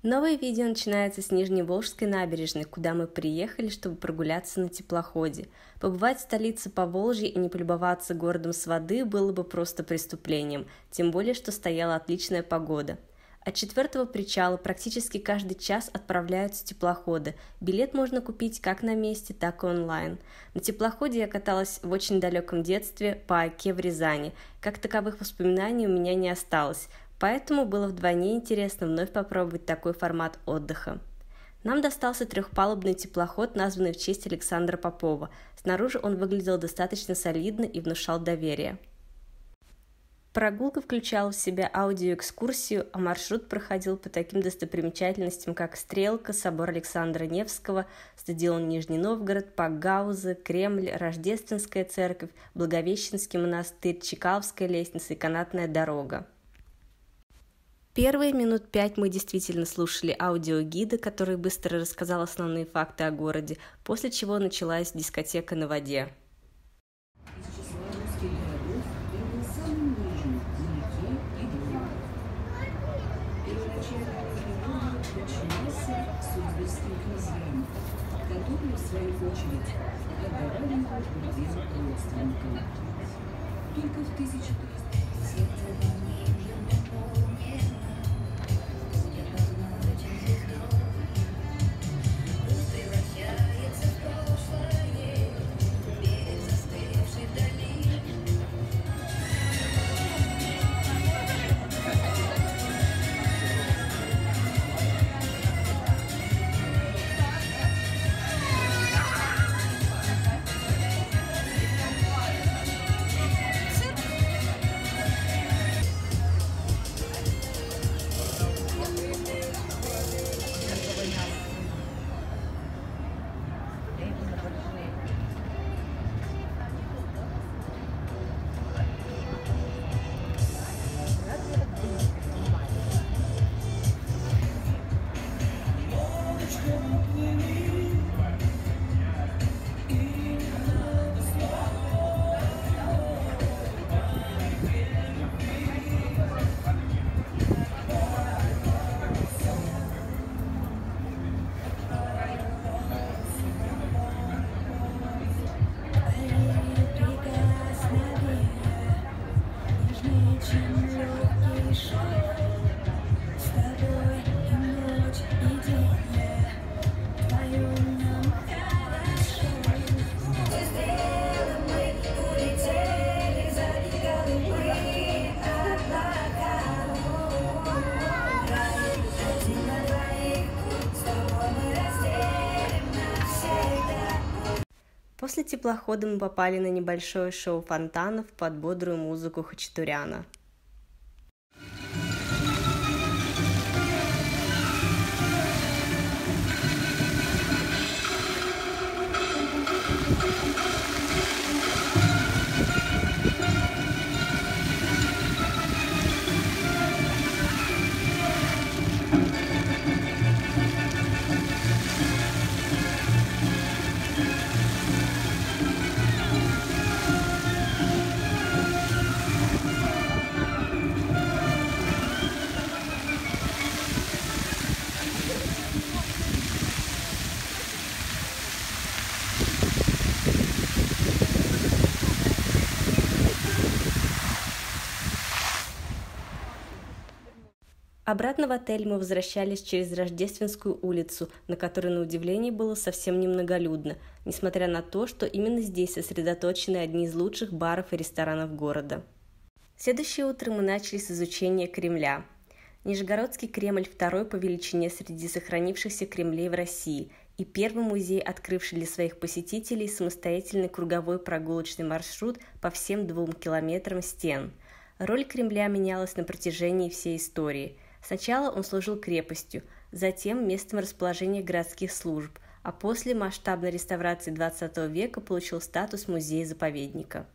Новое видео начинается с Нижневолжской набережной, куда мы приехали, чтобы прогуляться на теплоходе. Побывать в столице Поволжья и не полюбоваться городом с воды было бы просто преступлением, тем более, что стояла отличная погода. От 4-го причала практически каждый час отправляются теплоходы. Билет можно купить как на месте, так и онлайн. На теплоходе я каталась в очень далеком детстве по Оке в Рязани. Как таковых воспоминаний у меня не осталось. Поэтому было вдвойне интересно вновь попробовать такой формат отдыха. Нам достался трехпалубный теплоход, названный в честь Александра Попова. Снаружи он выглядел достаточно солидно и внушал доверие. Прогулка включала в себя аудиоэкскурсию, а маршрут проходил по таким достопримечательностям, как Стрелка, собор Александра Невского, стадион Нижний Новгород, Пакгаузы, Кремль, Рождественская церковь, Благовещенский монастырь, Чкаловская лестница и канатная дорога. Первые минут 5 мы действительно слушали аудиогида, который быстро рассказал основные факты о городе, после чего началась дискотека на воде. Которые, в свою очередь, отдавали его другим родственникам. Только в 1300 После теплохода мы попали на небольшое шоу фонтанов под бодрую музыку Хачатуряна. Обратно в отель мы возвращались через Рождественскую улицу, на которой, на удивление, было совсем немноголюдно, несмотря на то, что именно здесь сосредоточены одни из лучших баров и ресторанов города. Следующее утро мы начали с изучения Кремля. Нижегородский Кремль второй по величине среди сохранившихся Кремлей в России и первый музей, открывший для своих посетителей самостоятельный круговой прогулочный маршрут по всем 2 километрам стен. Роль Кремля менялась на протяжении всей истории. Сначала он служил крепостью, затем местом расположения городских служб, а после масштабной реставрации XX века получил статус музея-заповедника.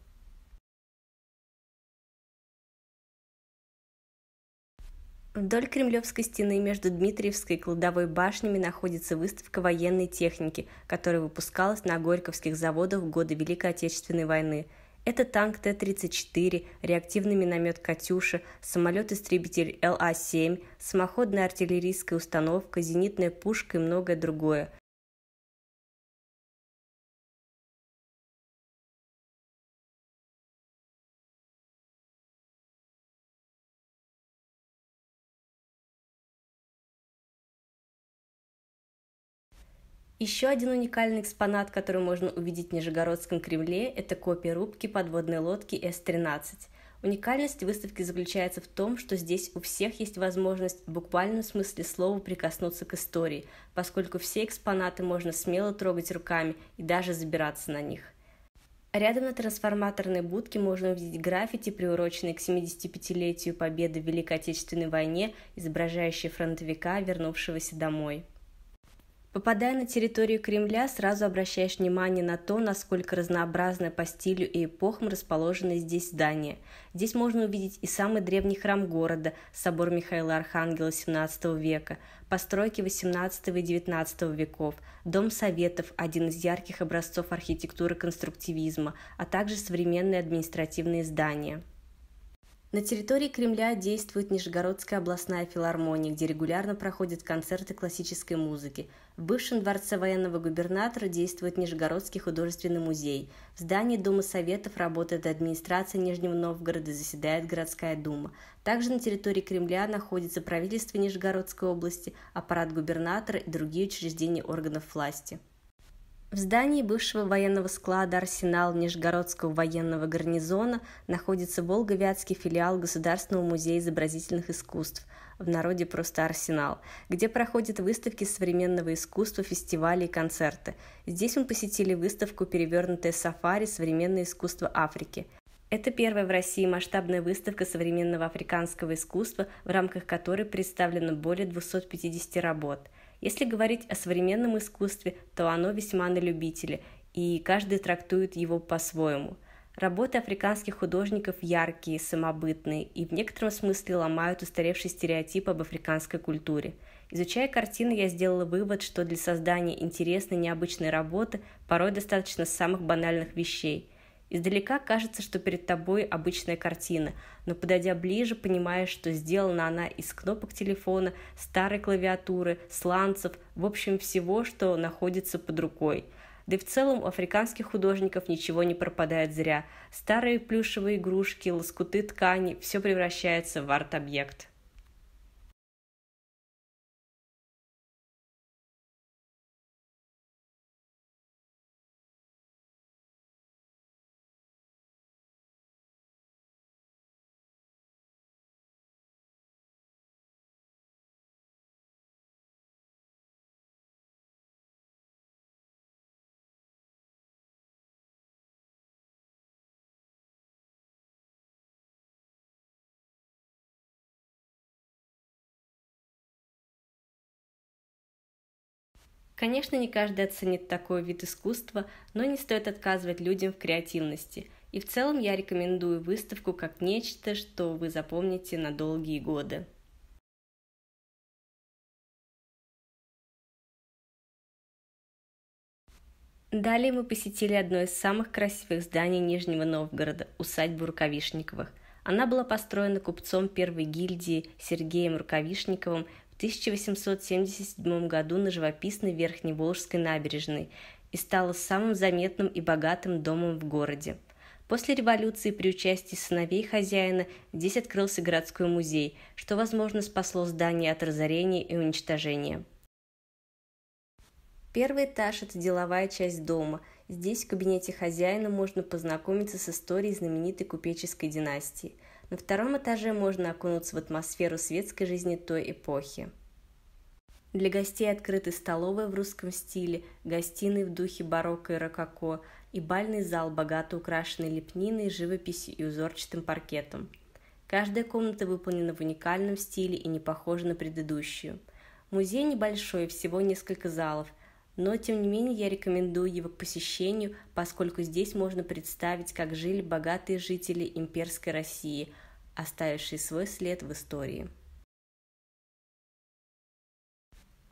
Вдоль Кремлевской стены между Дмитриевской и Кладовой башнями находится выставка военной техники, которая выпускалась на горьковских заводах в годы Великой Отечественной войны. Это танк Т-34, реактивный миномет «Катюша», самолет-истребитель ЛА-7, самоходная артиллерийская установка, зенитная пушка и многое другое. Еще один уникальный экспонат, который можно увидеть в Нижегородском Кремле, это копия рубки подводной лодки С-13. Уникальность выставки заключается в том, что здесь у всех есть возможность в буквальном смысле слова прикоснуться к истории, поскольку все экспонаты можно смело трогать руками и даже забираться на них. Рядом на трансформаторной будке можно увидеть граффити, приуроченные к 75-летию победы в Великой Отечественной войне, изображающие фронтовика, вернувшегося домой. Попадая на территорию Кремля, сразу обращаешь внимание на то, насколько разнообразно по стилю и эпохам расположены здесь здания. Здесь можно увидеть и самый древний храм города, собор Михаила Архангела XVII века, постройки XVIII и XIX веков, Дом Советов, один из ярких образцов архитектуры конструктивизма, а также современные административные здания. На территории Кремля действует Нижегородская областная филармония, где регулярно проходят концерты классической музыки. В бывшем дворце военного губернатора действует Нижегородский художественный музей. В здании Дома Советов работает администрация Нижнего Новгорода и заседает городская дума. Также на территории Кремля находится правительство Нижегородской области, аппарат губернатора и другие учреждения органов власти. В здании бывшего военного склада «Арсенал» Нижегородского военного гарнизона находится Волго-Вятский филиал Государственного музея изобразительных искусств, в народе просто «Арсенал», где проходят выставки современного искусства, фестивали и концерты. Здесь мы посетили выставку «Перевернутое сафари. Современное искусство Африки». Это первая в России масштабная выставка современного африканского искусства, в рамках которой представлено более 250 работ. Если говорить о современном искусстве, то оно весьма на любителя, и каждый трактует его по-своему. Работы африканских художников яркие, самобытные и в некотором смысле ломают устаревший стереотип об африканской культуре. Изучая картины, я сделала вывод, что для создания интересной, необычной работы порой достаточно самых банальных вещей. Издалека кажется, что перед тобой обычная картина, но подойдя ближе, понимаешь, что сделана она из кнопок телефона, старой клавиатуры, сланцев, в общем всего, что находится под рукой. Да и в целом у африканских художников ничего не пропадает зря. Старые плюшевые игрушки, лоскуты ткани – все превращается в арт-объект. Конечно, не каждый оценит такой вид искусства, но не стоит отказывать людям в креативности. И в целом я рекомендую выставку как нечто, что вы запомните на долгие годы. Далее мы посетили одно из самых красивых зданий Нижнего Новгорода – усадьбу Рукавишниковых. Она была построена купцом первой гильдии Сергеем Рукавишниковым в 1877 году на живописной Верхневолжской набережной и стала самым заметным и богатым домом в городе. После революции при участии сыновей хозяина здесь открылся городской музей, что, возможно, спасло здание от разорения и уничтожения. Первый этаж – это деловая часть дома. Здесь в кабинете хозяина можно познакомиться с историей знаменитой купеческой династии. На втором этаже можно окунуться в атмосферу светской жизни той эпохи. Для гостей открыты столовая в русском стиле, гостиной в духе барокко и рококо и бальный зал, богато украшенный лепниной, живописью и узорчатым паркетом. Каждая комната выполнена в уникальном стиле и не похожа на предыдущую. Музей небольшой, всего несколько залов, но тем не менее я рекомендую его к посещению, поскольку здесь можно представить, как жили богатые жители имперской России, оставившие свой след в истории.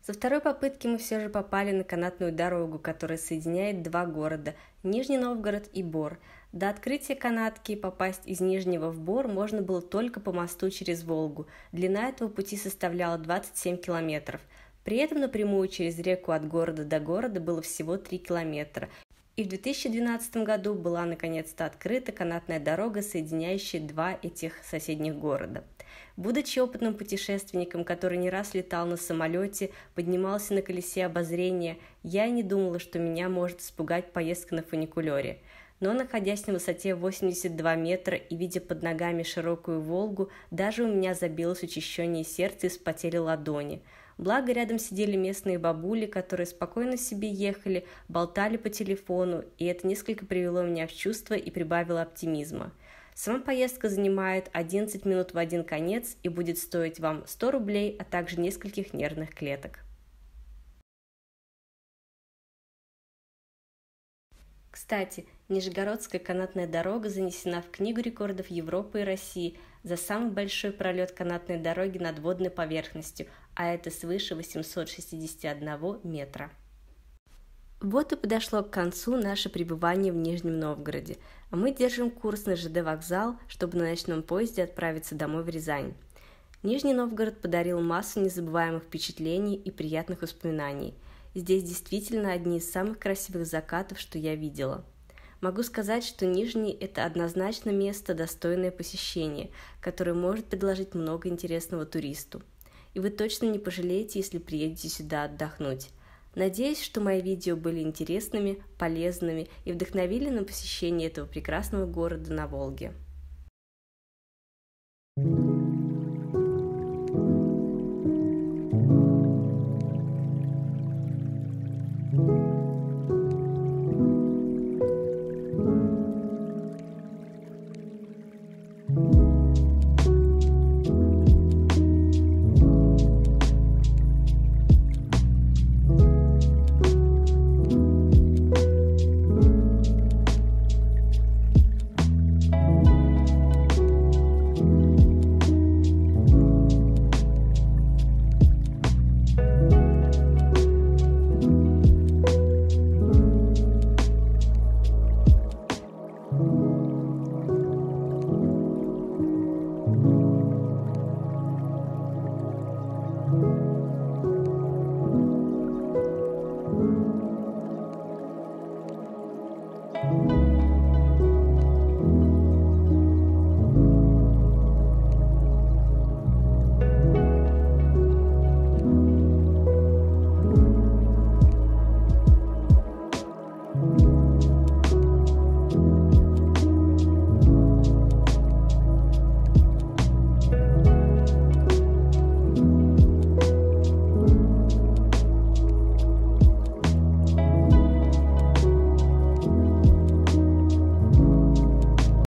Со второй попытки мы все же попали на канатную дорогу, которая соединяет два города – Нижний Новгород и Бор. До открытия канатки попасть из Нижнего в Бор можно было только по мосту через Волгу. Длина этого пути составляла 27 километров. При этом напрямую через реку от города до города было всего 3 километра. И в 2012 году была наконец-то открыта канатная дорога, соединяющая два этих соседних города. Будучи опытным путешественником, который не раз летал на самолете, поднимался на колесе обозрения, я не думала, что меня может испугать поездка на фуникулере. Но, находясь на высоте 82 метра и видя под ногами широкую Волгу, даже у меня забилось учащеннее сердце и вспотели ладони. Благо, рядом сидели местные бабули, которые спокойно себе ехали, болтали по телефону, и это несколько привело меня в чувство и прибавило оптимизма. Сама поездка занимает 11 минут в один конец и будет стоить вам 100 рублей, а также нескольких нервных клеток. Кстати, Нижегородская канатная дорога занесена в Книгу рекордов Европы и России за самый большой пролет канатной дороги над водной поверхностью, а это свыше 861 метра. Вот и подошло к концу наше пребывание в Нижнем Новгороде, а мы держим курс на ЖД вокзал, чтобы на ночном поезде отправиться домой в Рязань. Нижний Новгород подарил массу незабываемых впечатлений и приятных воспоминаний. Здесь действительно одни из самых красивых закатов, что я видела. Могу сказать, что Нижний – это однозначно место, достойное посещения, которое может предложить много интересного туристу. И вы точно не пожалеете, если приедете сюда отдохнуть. Надеюсь, что мои видео были интересными, полезными и вдохновили на посещение этого прекрасного города на Волге.